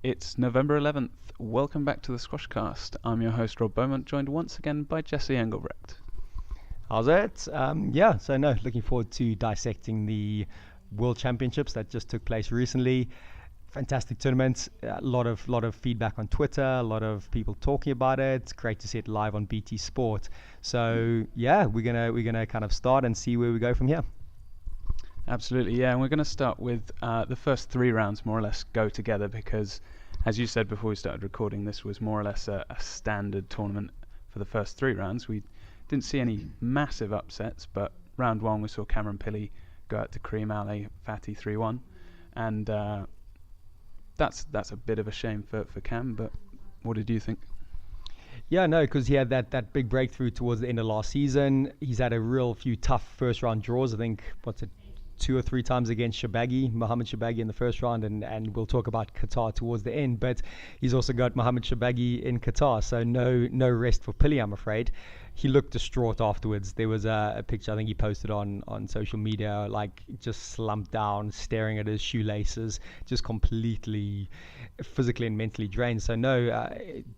It's November 11th. Welcome back to the Squashcast. I'm your host, Rob Beaumont, joined once again by Jesse Engelbrecht. How's it? Looking forward to dissecting the World Championships that just took place recently. Fantastic tournament. A lot of feedback on Twitter. A lot of people talking about it. Great to see it live on BT Sport. So yeah, we're gonna kind of start and see where we go from here. Absolutely, yeah. And we're going to start with the first three rounds more or less go together because, as you said before we started recording, this was more or less a standard tournament for the first three rounds. We didn't see any massive upsets, but round one we saw Cameron Pilley go out to Kareem Ali Fatih 3-1, and that's a bit of a shame for Cam. But what did you think? Yeah, no, because he had that big breakthrough towards the end of last season. He's had a real few tough first round draws. I think 2 or 3 times against Mohamed ElShorbagy in the first round, and we'll talk about Qatar towards the end. But he's also got Mohamed ElShorbagy in Qatar, so no rest for Pilley, I'm afraid. He looked distraught afterwards. There was a picture I think he posted on social media, like just slumped down, staring at his shoelaces, just completely physically and mentally drained. So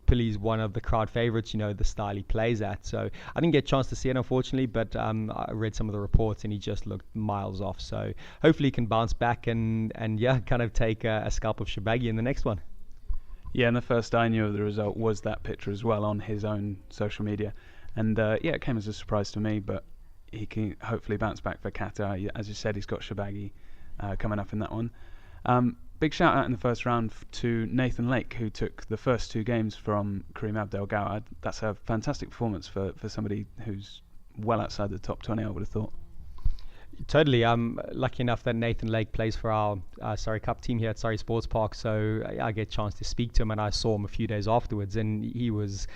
Pilley's one of the crowd favorites, the style he plays at. So I didn't get a chance to see it, unfortunately, but I read some of the reports and he just looked miles off. So hopefully he can bounce back and kind of take a scalp of ElShorbagy in the next one. Yeah, and the first I knew of the result was that picture as well on his own social media. And it came as a surprise to me, but he can hopefully bounce back for Qatar. As you said, he's got ElShorbagy coming up in that one. Big shout out in the first round to Nathan Lake, who took the first 2 games from Kareem Abdel-Gawad. That's a fantastic performance for somebody who's well outside the top 20, I would have thought. Totally. I'm lucky enough that Nathan Lake plays for our Surrey Cup team here at Surrey Sports Park, so I get a chance to speak to him, and I saw him a few days afterwards, and he was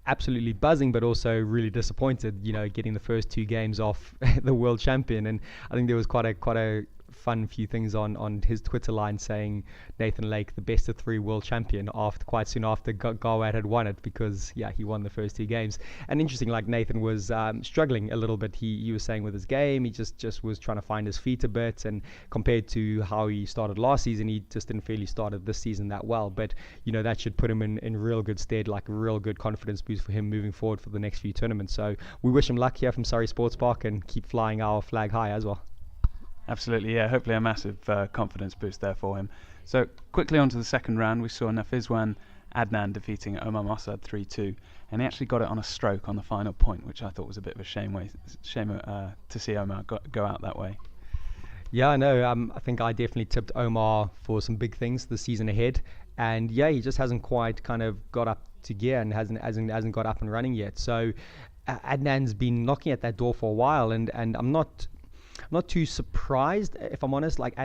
absolutely buzzing, but also really disappointed, getting the first 2 games off the world champion. And I think there was quite a fun few things on his Twitter line saying Nathan Lake, the best of 3 world champion, quite soon after Gawad had won it, because he won the first 2 games. And interesting, like Nathan was struggling a little bit. He was saying with his game, he just was trying to find his feet a bit, and compared to how he started last season, he just didn't feel he started this season that well. But that should put him in real good stead, like a real good confidence boost for him moving forward for the next few tournaments. So we wish him luck here from Surrey Sports Park, and keep flying our flag high as well. Absolutely, yeah. Hopefully a massive confidence boost there for him. So quickly on to the second round, we saw Nafizwan Adnan defeating Omar Mossad 3-2, and he actually got it on a stroke on the final point, which I thought was a bit of a shame to see Omar go out that way. Yeah, I know. I think I definitely tipped Omar for some big things the season ahead, and he just hasn't quite kind of got up to gear and hasn't got up and running yet. So Adnan's been knocking at that door for a while, and I'm not too surprised, if I'm honest. Like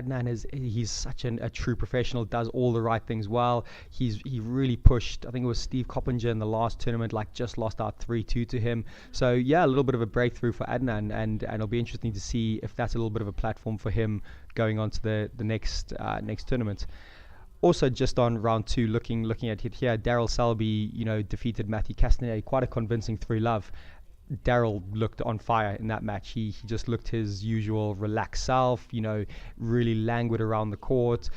he's such a true professional, does all the right things well. He really pushed, I think it was Steve Coppinger in the last tournament, like just lost out 3-2 to him. So a little bit of a breakthrough for Adnan, and it'll be interesting to see if that's a little bit of a platform for him going on to the next tournament. Also, just on round 2, looking at it here, Daryl Selby, defeated Matthew Castanet, quite a convincing 3-love. Daryl looked on fire in that match. He just looked his usual relaxed self, really languid around the court,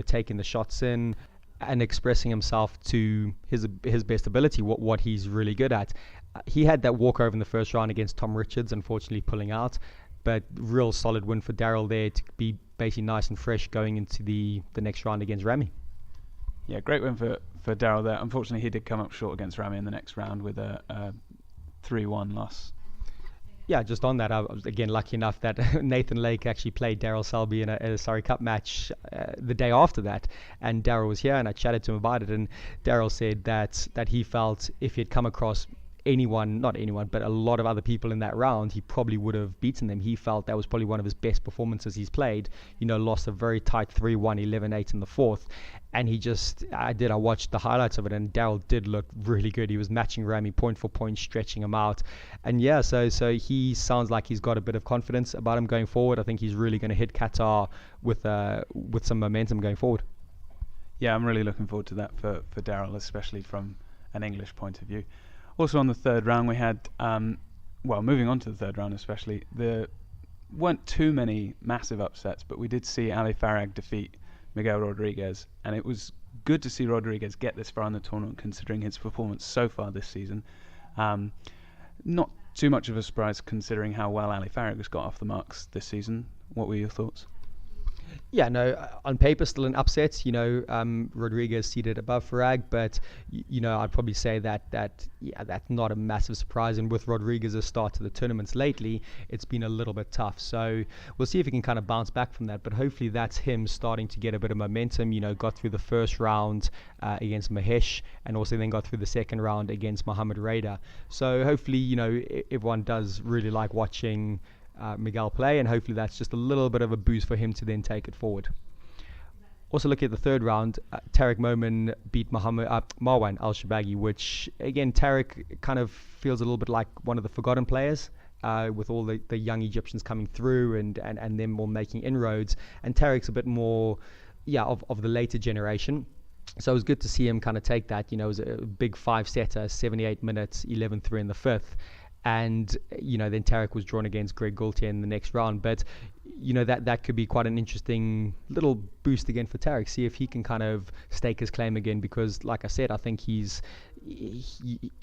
taking the shots in and expressing himself to his best ability, what he's really good at. He had that walkover in the first round against Tom Richards, unfortunately pulling out, but real solid win for Daryl there to be basically nice and fresh going into the next round against Ramy. Yeah, great win for Daryl there. Unfortunately, he did come up short against Ramy in the next round with a 3-1 loss. Yeah, just on that, I was again lucky enough that Nathan Lake actually played Daryl Selby in a Surrey Cup match the day after that, and Daryl was here, and I chatted to him about it, and Daryl said that he felt if he had come across not anyone, but a lot of other people in that round, he probably would have beaten them. He felt that was probably one of his best performances he's played. Lost a very tight 3-1, 11-8 in the fourth. And I watched the highlights of it, and Daryl did look really good. He was matching Ramy point for point, stretching him out. And so he sounds like he's got a bit of confidence about him going forward. I think he's really going to hit Qatar with some momentum going forward. Yeah, I'm really looking forward to that for Daryl, especially from an English point of view. Also on the third round we had, moving on to the third round especially, there weren't too many massive upsets, but we did see Ali Farag defeat Miguel Rodriguez, and it was good to see Rodriguez get this far in the tournament, considering his performance so far this season. Not too much of a surprise considering how well Ali Farag has got off the marks this season. What were your thoughts? Yeah, no, on paper still an upset. Rodriguez seated above Farag, but I'd probably say that's not a massive surprise. And with Rodriguez's start to the tournaments lately, it's been a little bit tough. So we'll see if he can kind of bounce back from that. But hopefully that's him starting to get a bit of momentum. Got through the first round against Mahesh, and also then got through the second round against Mohamed Reda. So hopefully, everyone does really like watching Miguel play, and hopefully that's just a little bit of a boost for him to then take it forward. Also looking at the third round, Tarek Momen beat Momen ElShorbagy, which again Tarek kind of feels a little bit like one of the forgotten players, with all the young Egyptians coming through and them all making inroads, and Tarek's a bit more of the later generation. So it was good to see him kind of take that. It was a big 5-setter, 78 minutes, 11-3 in the fifth. And then Tarek was drawn against Greg Gaultier in the next round, but that could be quite an interesting little boost again for Tarek. See if he can kind of stake his claim again, because like I said, I think he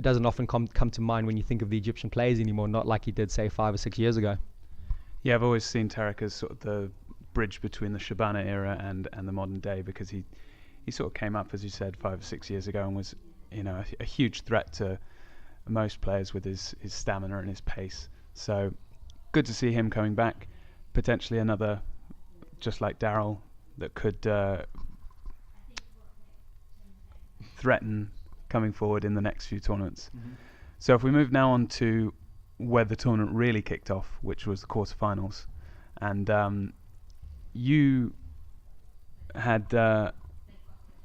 doesn't often come to mind when you think of the Egyptian players anymore, not like he did say 5 or 6 years ago. Yeah, I've always seen Tarek as sort of the bridge between the Shabana era and the modern day, because he sort of came up, as you said, 5 or 6 years ago and was a huge threat to most players with his stamina and his pace. So good to see him coming back. Potentially another, just like Daryl, that could threaten coming forward in the next few tournaments. Mm-hmm. So if we move now on to where the tournament really kicked off, which was the quarterfinals, and you had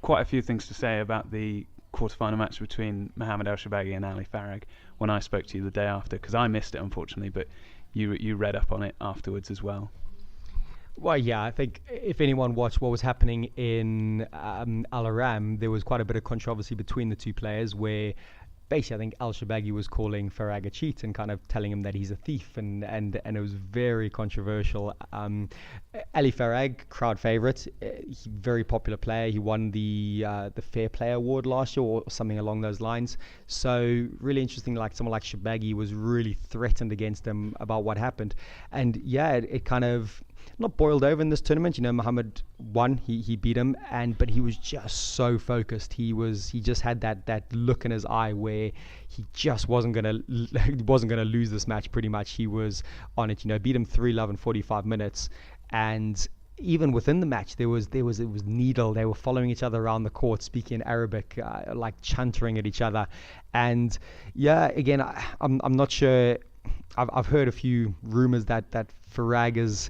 quite a few things to say about the quarterfinal match between Mohamed ElShorbagy and Ali Farag when I spoke to you the day after, because I missed it unfortunately, but you read up on it afterwards as well. Well, yeah, I think if anyone watched what was happening in Al Aram, there was quite a bit of controversy between the two players, where basically I think ElShorbagy was calling Farag a cheat and kind of telling him that he's a thief, and it was very controversial. Ali Farag, crowd favorite, very popular player. He won the Fair Play Award last year or something along those lines. So really interesting, like someone like Shorbagy was really threatened against him about what happened. And yeah, it kind of not boiled over in this tournament. Mohamed won, he beat him, but he was just so focused. He just had that look in his eye where he just wasn't gonna lose this match. Pretty much, he was on it. Beat him 3-love in 45 minutes, and even within the match, it was needle. They were following each other around the court, speaking in Arabic, like chantering at each other. And yeah, again, I'm not sure. I've heard a few rumors that Farag has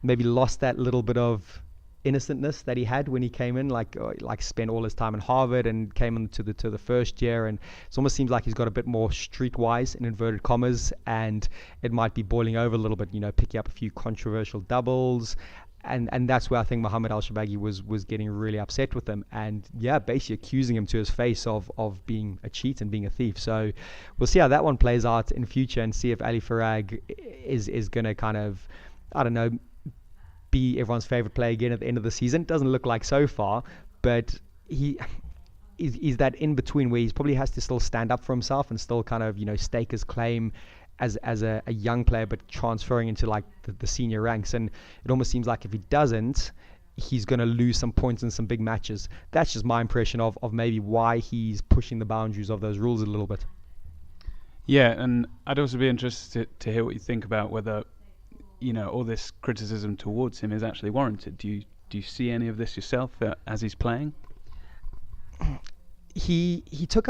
maybe lost that little bit of innocentness that he had when he came in, like spent all his time in Harvard and came into the first year, and it almost seems like he's got a bit more streetwise in inverted commas, and it might be boiling over a little bit, picking up a few controversial doubles, and that's where I think Mohamed ElShorbagy was getting really upset with him, and yeah, basically accusing him to his face of being a cheat and being a thief. So we'll see how that one plays out in future, and see if Ali Farag is going to kind of, I don't know, be everyone's favorite player again at the end of the season. It doesn't look like so far, but he's that in between where he probably has to still stand up for himself and still kind of stake his claim as a young player, but transferring into like the senior ranks. And it almost seems like if he doesn't, he's going to lose some points in some big matches. That's just my impression of maybe why he's pushing the boundaries of those rules a little bit. Yeah, and I'd also be interested to hear what you think about whether all this criticism towards him is actually warranted. Do you see any of this yourself as he's playing? He took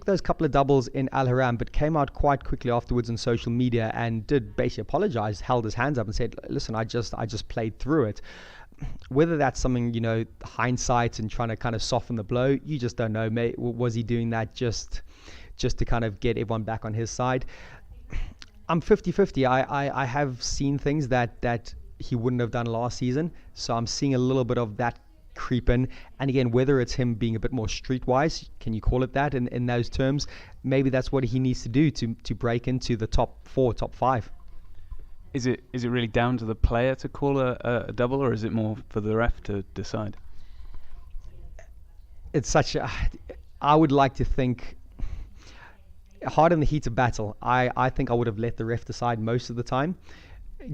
those couple of doubles in Al Haram, but came out quite quickly afterwards on social media and did basically apologize, held his hands up and said, listen, I just played through it. Whether that's something, hindsight and trying to kind of soften the blow, you just don't know. Was he doing that just to kind of get everyone back on his side? I'm 50-50. I have seen things that he wouldn't have done last season, so I'm seeing a little bit of that creep in. And again, whether it's him being a bit more streetwise, can you call it that in those terms? Maybe that's what he needs to do to break into the top 4, top 5. Is it really down to the player to call a double, or is it more for the ref to decide? it's such a. I would like to think hard in the heat of battle. I think I would have let the ref decide most of the time.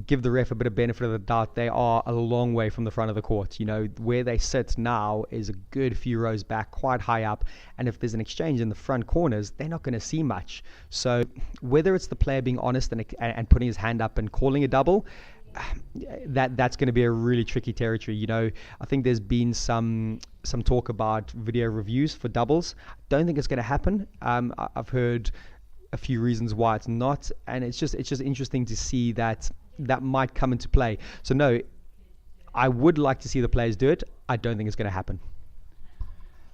Give the ref a bit of benefit of the doubt. They are a long way from the front of the court. Where they sit now is a good few rows back, quite high up. And if there's an exchange in the front corners, they're not going to see much. So whether it's the player being honest and putting his hand up and calling a double, that's going to be a really tricky territory. I think there's been some talk about video reviews for doubles. Don't think it's going to happen. I've heard a few reasons why it's not, and it's just interesting to see that might come into play. So no, I would like to see the players do it. I don't think it's going to happen.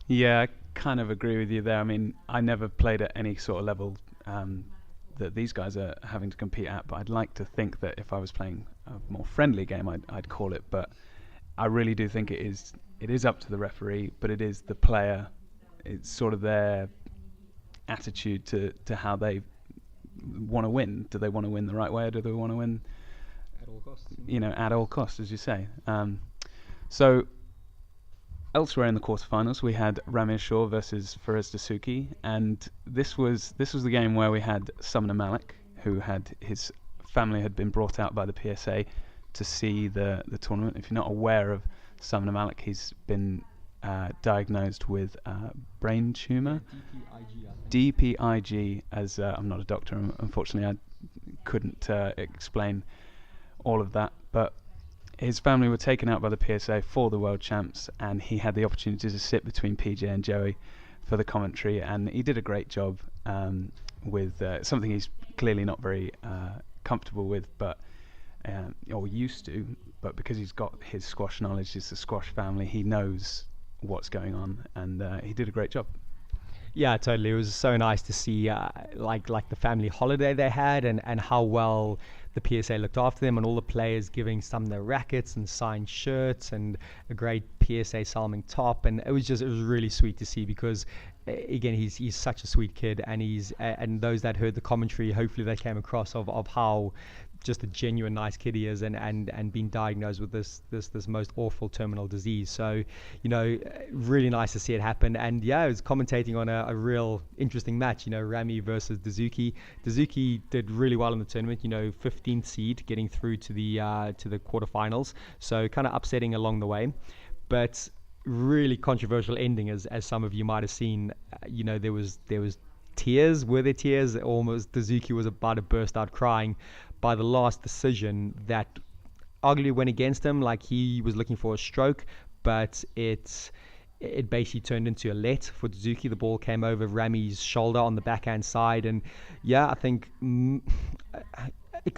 Yeah, I kind of agree with you there. I mean, I never played at any sort of level that these guys are having to compete at, but I'd like to think that if I was playing a more friendly game, I'd call it. But I really do think it is up to the referee, but it is the player. It's sort of their attitude to how they want to win. Do they want to win the right way, or do they want to win at all costs? At all costs, as you say. So elsewhere in the quarterfinals, we had Ramy ElShorbagy versus Farag Dasuki, and this was the game where we had Sumner Malik, who had his family had been brought out by the PSA to see the tournament. If you're not aware of Sumner Malik, he's been diagnosed with brain tumor, DPIG. As I'm not a doctor, unfortunately, I couldn't explain all of that. But his family were taken out by the PSA for the World Champs, and he had the opportunity to sit between PJ and Joey for the commentary, and he did a great job with something he's clearly not very comfortable with, but or used to. But because he's got his squash knowledge, it's the squash family, he knows what's going on, and he did a great job. Yeah, totally. It was so nice to see like the family holiday they had, and how well the PSA looked after them, and all the players giving some their rackets and signed shirts and a great PSA Salming top, and it was really sweet to see, because again, he's such a sweet kid, and and those that heard the commentary, hopefully they came across of how just a genuine nice kid he is, and being diagnosed with this most awful terminal disease. So really nice to see it happen. And yeah, I was commentating on a real interesting match, Ramy versus Dasuki did really well in the tournament, 15th seed, getting through to the quarterfinals, so kind of upsetting along the way, but really controversial ending, as some of you might have seen. There was tears. Were there tears? Almost Dasuki was about to burst out crying by the last decision that arguably went against him. Like, he was looking for a stroke, but it basically turned into a let for Dasuki. The ball came over Ramy's shoulder on the backhand side, and yeah, I think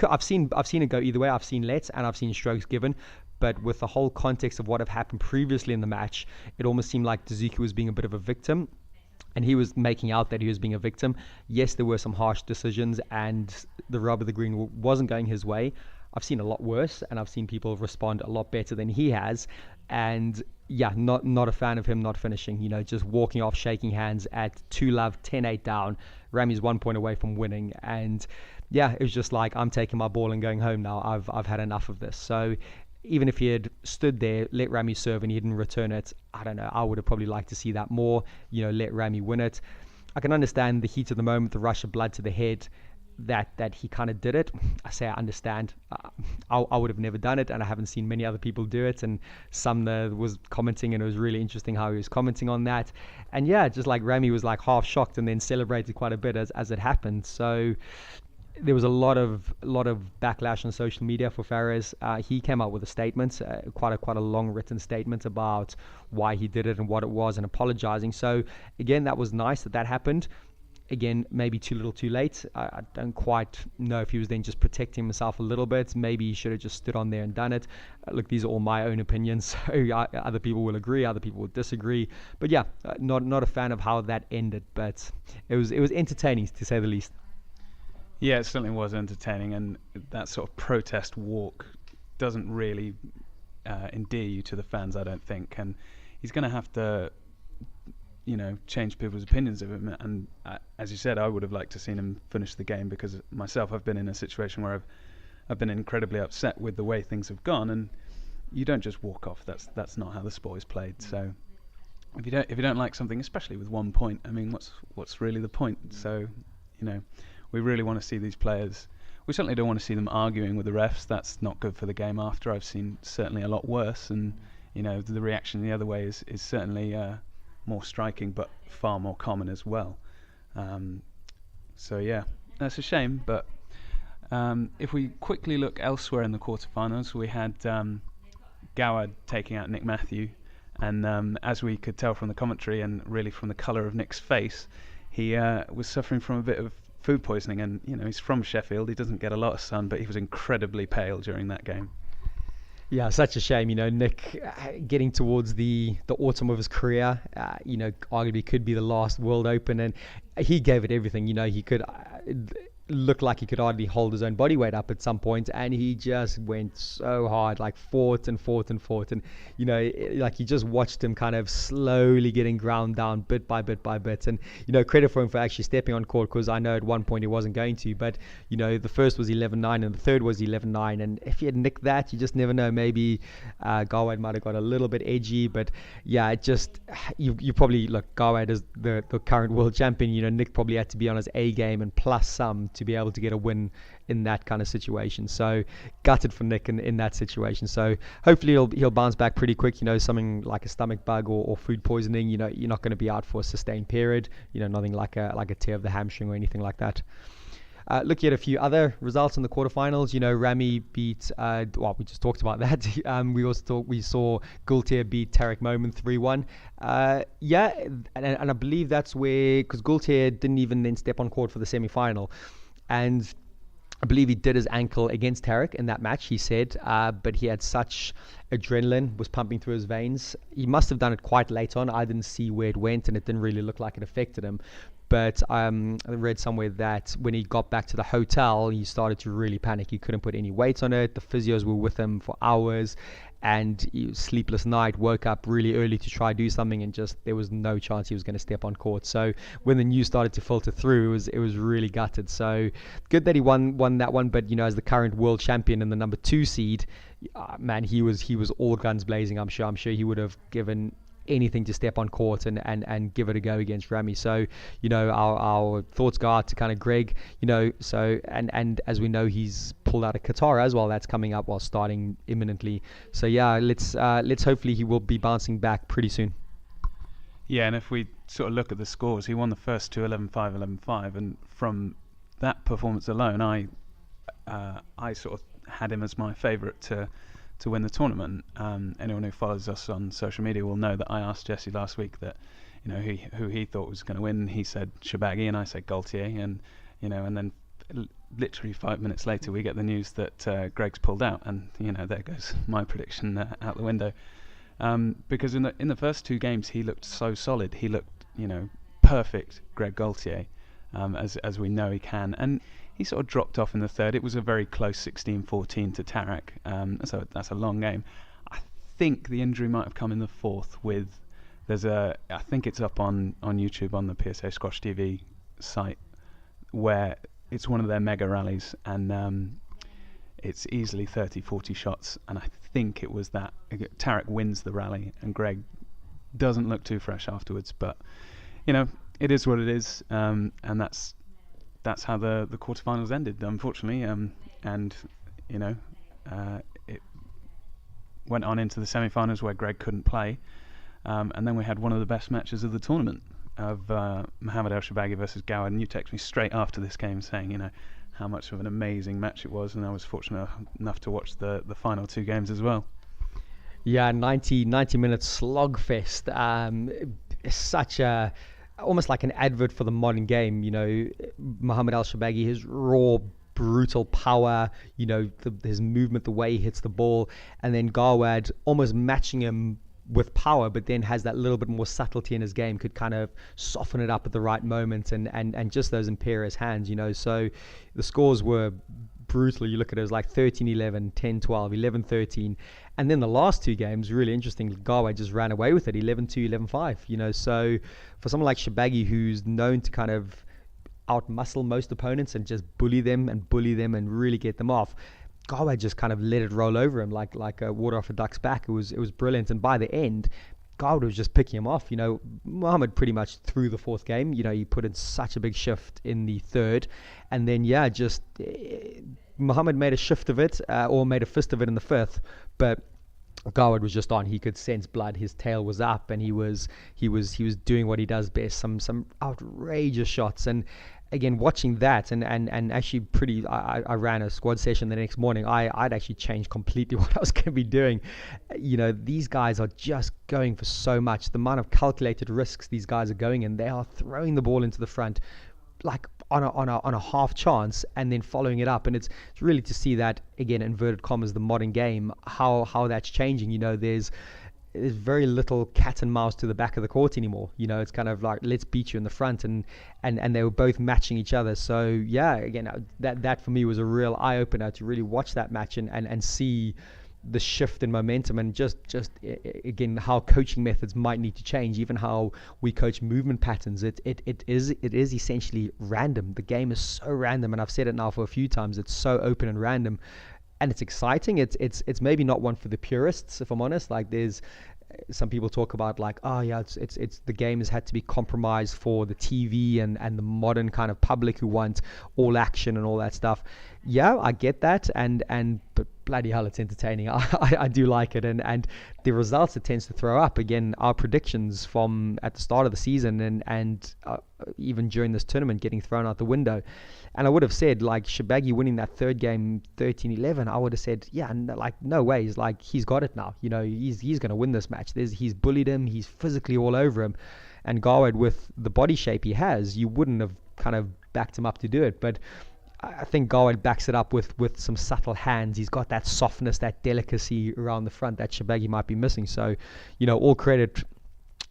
I've seen it go either way. I've seen lets and I've seen strokes given, but with the whole context of what had happened previously in the match, it almost seemed like Dasuki was being a bit of a victim, and he was making out that he was being a victim. Yes, there were some harsh decisions, and the rub of the green wasn't going his way. I've seen a lot worse, and I've seen people respond a lot better than he has. And yeah, not a fan of him not finishing. Just walking off, shaking hands at 2-love, 10-8 down. Ramy's 1 point away from winning, and yeah, it was just like, I'm taking my ball and going home now. I've had enough of this. So even if he had stood there, let Ramy serve, and he didn't return it, I don't know, I would have probably liked to see that more, let Ramy win it. I can understand the heat of the moment, the rush of blood to the head, that he kind of did it. I understand. I would have never done it, and I haven't seen many other people do it, and Sumner was commenting, and it was really interesting how he was commenting on that. And yeah, just like Ramy was like half shocked and then celebrated quite a bit as it happened. So there was a lot of backlash on social media for Farag. He came out with a statement, quite a long written statement about why he did it and what it was, and apologizing. So again, that was nice that happened. Again, maybe too little too late. I don't quite know if he was then just protecting himself a little bit. Maybe he should have just stood on there and done it. Look, these are all my own opinions, so other people will agree, other people will disagree. But yeah, not a fan of how that ended, but it was entertaining, to say the least. Yeah, it certainly was entertaining, and that sort of protest walk doesn't really endear you to the fans, I don't think. And he's going to have to, change people's opinions of him. And as you said, I would have liked to seen him finish the game, because myself, I've been in a situation where I've been incredibly upset with the way things have gone, and you don't just walk off. That's not how the sport is played. So if you don't like something, especially with 1 point, I mean, what's really the point? So, we really want to see these players. We certainly don't want to see them arguing with the refs. That's not good for the game after. I've seen certainly a lot worse, and the reaction the other way is certainly more striking, but far more common as well. So yeah, that's a shame. But if we quickly look elsewhere in the quarterfinals, we had Goward taking out Nick Matthew, and as we could tell from the commentary and really from the colour of Nick's face, he was suffering from a bit of food poisoning, and he's from Sheffield. He doesn't get a lot of sun, but he was incredibly pale during that game. Yeah, such a shame. Nick getting towards the autumn of his career, arguably could be the last World Open, and he gave it everything. He could looked like he could hardly hold his own body weight up at some point, and he just went so hard, like fought, and like you just watched him kind of slowly getting ground down bit by bit by bit. And credit for him for actually stepping on court, because I know at one point he wasn't going to, but the first was 11-9 and the third was 11-9, and if he had nicked that, you just never know, maybe Gowad might have got a little bit edgy. But yeah, it just you probably look, Gowad is the current world champion. Nick probably had to be on his A game and plus some to be able to get a win in that kind of situation. So gutted for Nick in that situation. So hopefully he'll bounce back pretty quick. Something like a stomach bug or food poisoning, you're not going to be out for a sustained period. Nothing like a tear of the hamstring or anything like that. Looking at a few other results in the quarterfinals, Ramy beat, we just talked about that. We saw Gultier beat Tarek Momen 3-1. And I believe that's where, because Gultier didn't even then step on court for the semi-final. And I believe he did his ankle against Tarek in that match, he said, but he had such adrenaline was pumping through his veins. He must have done it quite late on. I didn't see where it went, and it didn't really look like it affected him. But I read somewhere that when he got back to the hotel, he started to really panic. He couldn't put any weight on it. The physios were with him for hours, and he was sleepless night, woke up really early to try do something, and just there was no chance he was going to step on court. So when the news started to filter through, it was really gutted. So good that he won that one, but as the current world champion and the number 2 seed, man, he was all guns blazing. I'm sure he would have given anything to step on court and give it a go against Ramy. So our thoughts go out to kind of Greg, so and as we know, he's pulled out of Qatar as well. That's coming up while starting imminently. So yeah, let's hopefully he will be bouncing back pretty soon. Yeah, and if we sort of look at the scores, he won the first two 11-5, 11-5, and from that performance alone, I sort of had him as my favourite to win the tournament. Anyone who follows us on social media will know that I asked Jesse last week that who he thought was going to win. He said Shorbagy, and I said Gaultier, and then literally 5 minutes later we get the news that Greg's pulled out, and there goes my prediction out the window. Because in the first 2 games he looked so solid. He looked perfect, Greg Gaultier, as we know he can, and he sort of dropped off in the third. It was a very close 16-14 to Tarek, so that's a long game. I think the injury might have come in the fourth I think it's up on YouTube on the PSA Squash TV site, where it's one of their mega rallies, and it's easily 30-40 shots, and I think it was that Tarek wins the rally and Greg doesn't look too fresh afterwards, but it is what it is, and that's how the quarterfinals ended, unfortunately, and it went on into the semi-finals where Greg couldn't play, and then we had one of the best matches of the tournament of Mohamed ElShorbagy versus Gowad, and you texted me straight after this game saying how much of an amazing match it was, and I was fortunate enough to watch the final 2 games as well. Yeah, 90 minute slogfest. Such a almost like an advert for the modern game. Mohamed ElShorbagy, his raw, brutal power, his movement, the way he hits the ball, and then Gowad almost matching him with power, but then has that little bit more subtlety in his game, could kind of soften it up at the right moment, and just those imperious hands, so the scores were brutal. You look at it as like 13-11, 10-12, 11-13, and then the last 2 games, really interesting, Gowad just ran away with it, 11-2, 11-5, so for someone like Shorbagy, who's known to kind of outmuscle most opponents and just bully them and really get them off, Gowad just kind of let it roll over him like a water off a duck's back. It was brilliant, and by the end, Garwood was just picking him off. Mohamed pretty much threw the fourth game. He put in such a big shift in the third. And then, Mohamed made a shift of it, or made a fist of it in the fifth. But Garwood was just on. He could sense blood. His tail was up, and he was doing what he does best. Some outrageous shots. And again, watching that, and actually I ran a squad session the next morning. I'd actually changed completely what I was going to be doing. These guys are just going for so much. The amount of calculated risks these guys are going in. They are throwing the ball into the front, like on a half chance, and then following it up. And it's really to see that, again, inverted commas, the modern game, how that's changing. There's very little cat and mouse to the back of the court anymore. It's kind of like, let's beat you in the front, and they were both matching each other. So yeah, again, that for me was a real eye opener to really watch that match and see the shift in momentum, and just again how coaching methods might need to change, even how we coach movement patterns. It is essentially random. The game is so random, and I've said it now for a few times. It's so open and random, and it's exciting. It's maybe not one for the purists, if I'm honest. Like, there's some people talk about like, oh yeah, it's the game has had to be compromised for the TV and the modern kind of public who want all action and all that stuff. Yeah, I get that, but bloody hell, it's entertaining. I do like it, and the results it tends to throw up. Again, our predictions from at the start of the season and even during this tournament getting thrown out the window. And I would have said, like, ElShorbagy winning that third game 13-11, I would have said, yeah, no way. He's got it now. He's going to win this match. He's bullied him. He's physically all over him. And Garwood, with the body shape he has, you wouldn't have kind of backed him up to do it. But I think Garwood backs it up with some subtle hands. He's got that softness, that delicacy around the front that ElShorbagy might be missing. So, all credit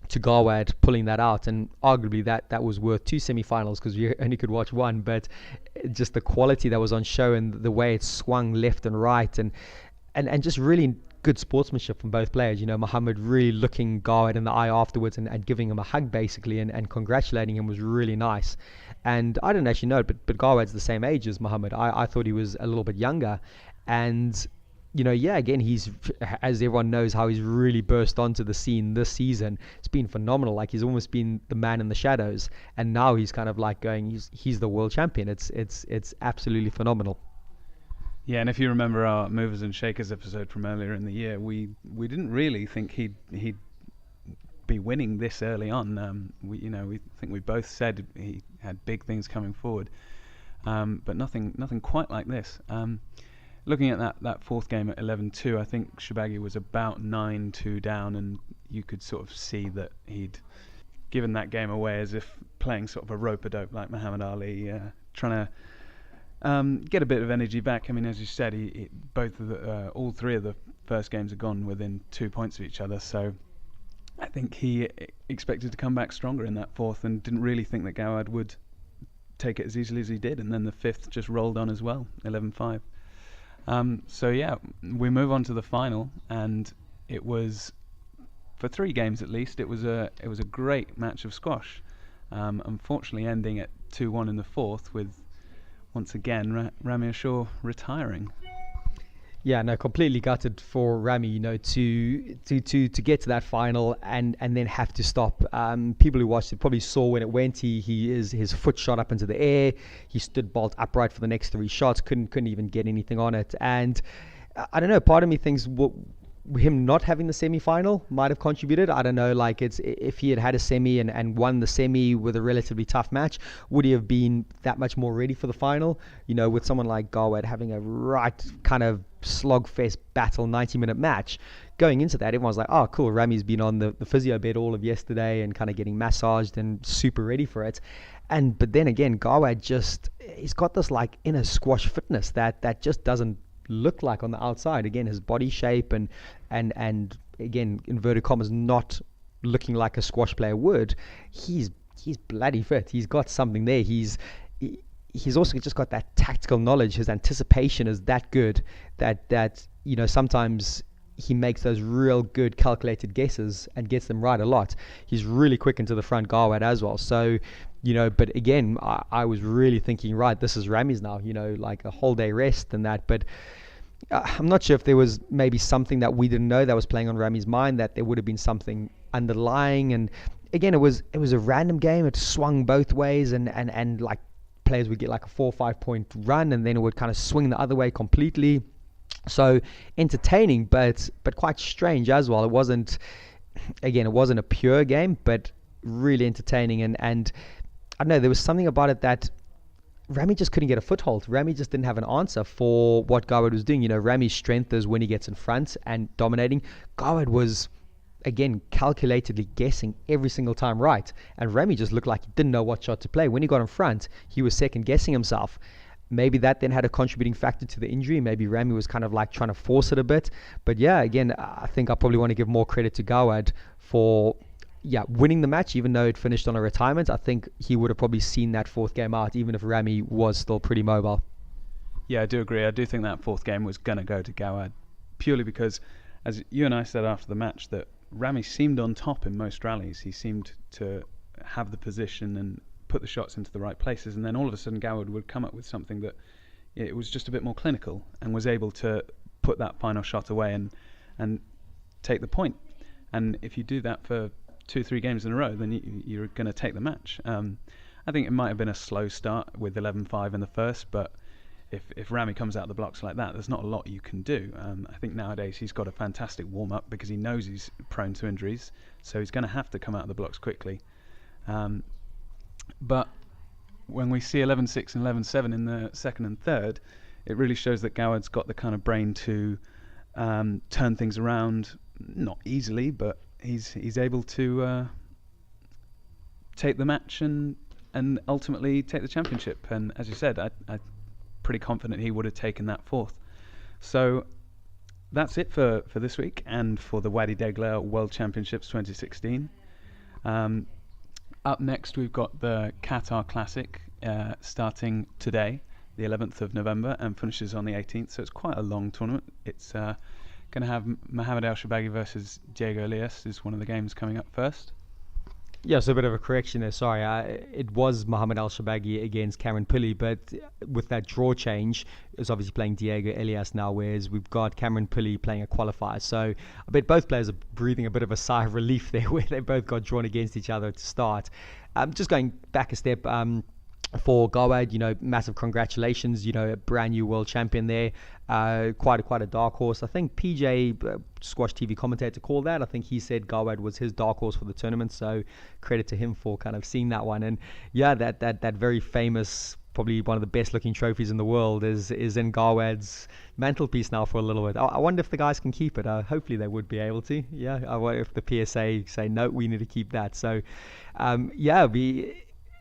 to Garwood pulling that out, and arguably that was worth two semi-finals because we only could watch one. But just the quality that was on show, and the way it swung left and right, and just really good sportsmanship from both players. Mohamed really looking Garwood in the eye afterwards and giving him a hug basically, and congratulating him was really nice. And I didn't actually know it, but Garwood's the same age as Mohamed. I thought he was a little bit younger. And again, he's, as everyone knows, how he's really burst onto the scene this season. It's been phenomenal. Like, he's almost been the man in the shadows, and now he's kind of like going, he's the world champion. It's absolutely phenomenal. Yeah, and if you remember our movers and shakers episode from earlier in the year, we didn't really think he'd be winning this early on. We think we both said he had big things coming forward, but nothing quite like this. Looking at that fourth game at 11-2, I think ElShorbagy was about 9-2 down, and you could sort of see that he'd given that game away as if playing sort of a rope-a-dope like Muhammad Ali, trying to get a bit of energy back. I mean, as you said, all three of the first games had gone within 2 points of each other, so I think he expected to come back stronger in that fourth, and didn't really think that Garwood would take it as easily as he did, and then the fifth just rolled on as well, 11-5. So yeah, we move on to the final, and it was, for 3 games at least, it was a great match of squash. Unfortunately, ending at 2-1 in the fourth, with once again Ramy Ashour retiring. Yeah, no, completely gutted for Ramy, to get to that final and then have to stop. People who watched it probably saw when it went. His foot shot up into the air. He stood bolt upright for the next 3 shots. Couldn't even get anything on it. And I don't know. Part of me thinks him not having the semi-final might have contributed. I don't know, like, it's, if he had a semi and won the semi with a relatively tough match, would he have been that much more ready for the final? With someone like Garwood having a right kind of slogfest battle 90-minute match, going into that, everyone's like, oh cool, Ramy's been on the physio bed all of yesterday and kind of getting massaged and super ready for it. But then again, Garwood he's got this like inner squash fitness that just doesn't look like on the outside. Again, his body shape and again, inverted commas, not looking like a squash player would. He's bloody fit. He's got something there. He's also just got that tactical knowledge. His anticipation is that good that sometimes he makes those real good calculated guesses and gets them right a lot. He's really quick into the front, Garwood, as well. So but again, I was really thinking, right, this is Ramy's now, like a whole day rest and that. But I'm not sure if there was maybe something that we didn't know that was playing on Ramy's mind, that there would have been something underlying. And again, it was a random game. It swung both ways, and like players would get like a 4 or 5 point run, and then it would kind of swing the other way completely. So entertaining, but quite strange as well. It wasn't a pure game, but really entertaining. And I don't know, there was something about it that Ramy just couldn't get a foothold. Ramy just didn't have an answer for what Gawad was doing. Ramy's strength is when he gets in front and dominating. Gawad was, again, calculatedly guessing every single time right. And Ramy just looked like he didn't know what shot to play. When he got in front, he was second guessing himself. Maybe that then had a contributing factor to the injury. Maybe Ramy was kind of like trying to force it a bit. But yeah, again, I think I probably want to give more credit to Gawad for winning the match, even though it finished on a retirement. I think he would have probably seen that fourth game out, even if Ramy was still pretty mobile. Yeah, I do agree. I do think that fourth game was going to go to Gawad, purely because, as you and I said after the match, that Ramy seemed on top in most rallies. He seemed to have the position and put the shots into the right places, and then all of a sudden Gawad would come up with something that it was just a bit more clinical and was able to put that final shot away and take the point. And if you do that for 2-3 games in a row, then you're going to take the match. I think it might have been a slow start with 11-5 in the first, but if Ramy comes out of the blocks like that, there's not a lot you can do. I think nowadays he's got a fantastic warm-up because he knows he's prone to injuries, so he's going to have to come out of the blocks quickly. But when we see 11-6 and 11-7 in the second and third, it really shows that Gawad's got the kind of brain to turn things around, not easily, but he's able to take the match and ultimately take the championship. And as you said, I'm pretty confident he would have taken that fourth. So that's it for this week and for the Wadi Degla World Championships 2016. Up next, we've got the Qatar Classic starting today, the 11th of November, and finishes on the 18th. So it's quite a long tournament. It's going to have Mohamed ElShorbagy versus Diego Elias is one of the games coming up first. Yeah, so a bit of a correction there. Sorry, it was Mohamed ElShorbagy against Cameron Pilley, but with that draw change, it's obviously playing Diego Elias now, whereas we've got Cameron Pilley playing a qualifier. So I bet both players are breathing a bit of a sigh of relief there, where they both got drawn against each other to start. Just going back a step, for Gawad, massive congratulations, a brand new world champion there. Quite a dark horse. I think PJ, Squash TV commentator, called that. I think he said Gawad was his dark horse for the tournament, so credit to him for kind of seeing that one. And yeah, that very famous, probably one of the best looking trophies in the world is in Gawad's mantelpiece now for a little bit. I wonder if the guys can keep it. Hopefully they would be able to. Yeah, I wonder if the PSA say no, we need to keep that. So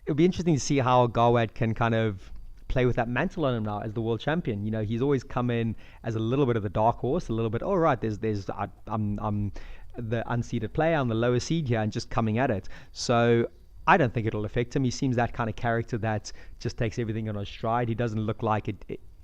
it'll be interesting to see how Gawad can kind of play with that mantle on him now as the world champion. He's always come in as a little bit of the dark horse, a little bit, all right, I'm the unseeded player, I'm the lower seed here, and just coming at it. So I don't think it'll affect him. He seems that kind of character that just takes everything on his stride. He doesn't look like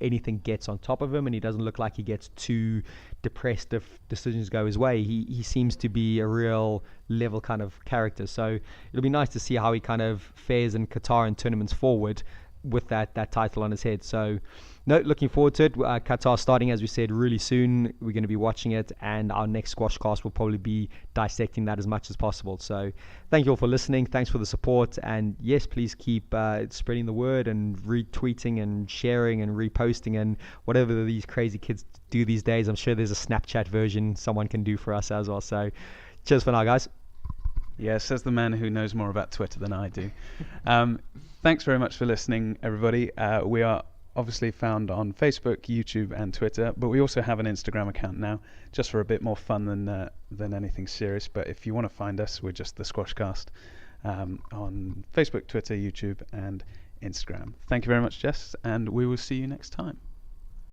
anything gets on top of him, and he doesn't look like he gets too depressed if decisions go his way. He seems to be a real level kind of character. So it'll be nice to see how he kind of fares in Qatar and tournaments forward with that title on his head. So looking forward to it. Qatar starting, as we said, really soon. We're going to be watching it, and our next squash cast will probably be dissecting that as much as possible. So thank you all for listening. Thanks for the support, and yes, please keep spreading the word and retweeting and sharing and reposting and whatever these crazy kids do these days. I'm sure there's a Snapchat version someone can do for us as well. So cheers for now, guys. Yeah, says the man who knows more about Twitter than I do. Thanks very much for listening, everybody. We are obviously found on Facebook, YouTube, and Twitter, but we also have an Instagram account now, just for a bit more fun than anything serious. But if you want to find us, we're just the Squashcast on Facebook, Twitter, YouTube, and Instagram. Thank you very much, Jess, and we will see you next time.